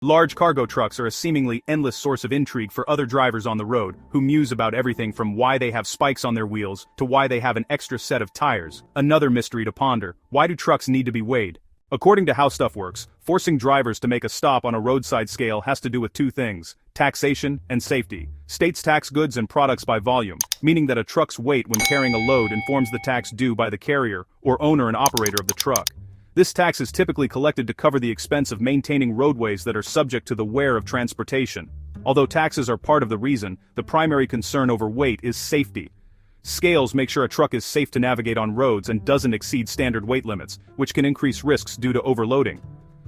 Large cargo trucks are a seemingly endless source of intrigue for other drivers on the road, who muse about everything from why they have spikes on their wheels to why they have an extra set of tires. Another mystery to ponder: why do trucks need to be weighed? According to How Stuff Works, forcing drivers to make a stop on a roadside scale has to do with two things: taxation and safety. States tax goods and products by volume, meaning that a truck's weight when carrying a load informs the tax due by the carrier or owner and operator of the truck. This tax is typically collected to cover the expense of maintaining roadways that are subject to the wear of transportation. Although taxes are part of the reason, the primary concern over weight is safety. Scales make sure a truck is safe to navigate on roads and doesn't exceed standard weight limits, which can increase risks due to overloading.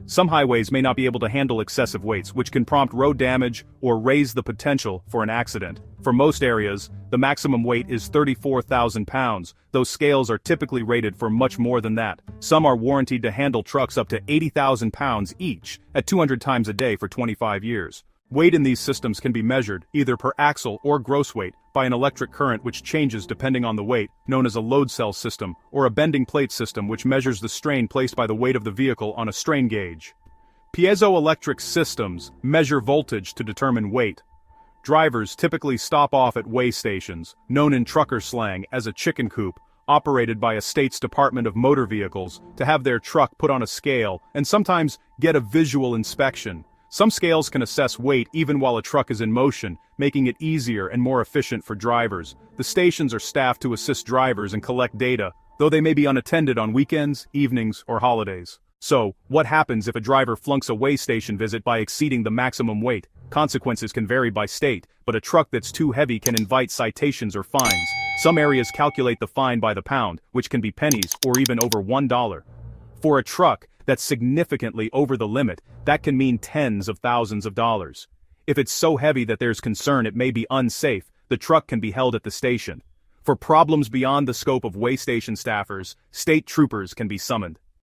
Some highways may not be able to handle excessive weights, which can prompt road damage or raise the potential for an accident. For most areas, the maximum weight is 34,000 pounds, though scales are typically rated for much more than that. Some are warranted to handle trucks up to 80,000 pounds each, at 200 times a day for 25 years. Weight in these systems can be measured, either per axle or gross weight, by an electric current which changes depending on the weight, known as a load cell system, or a bending plate system which measures the strain placed by the weight of the vehicle on a strain gauge. Piezoelectric systems measure voltage to determine weight. Drivers typically stop off at weigh stations, known in trucker slang as a chicken coop, operated by a state's Department of Motor Vehicles, to have their truck put on a scale and sometimes get a visual inspection. Some scales can assess weight even while a truck is in motion, making it easier and more efficient for drivers. The stations are staffed to assist drivers and collect data, though they may be unattended on weekends, evenings, or holidays. So, what happens if a driver flunks a weigh station visit by exceeding the maximum weight? Consequences can vary by state, but a truck that's too heavy can invite citations or fines. Some areas calculate the fine by the pound, which can be pennies or even over $1. For a truck that's significantly over the limit, that can mean tens of thousands of dollars. If it's so heavy that there's concern it may be unsafe, the truck can be held at the station. For problems beyond the scope of weigh station staffers, state troopers can be summoned.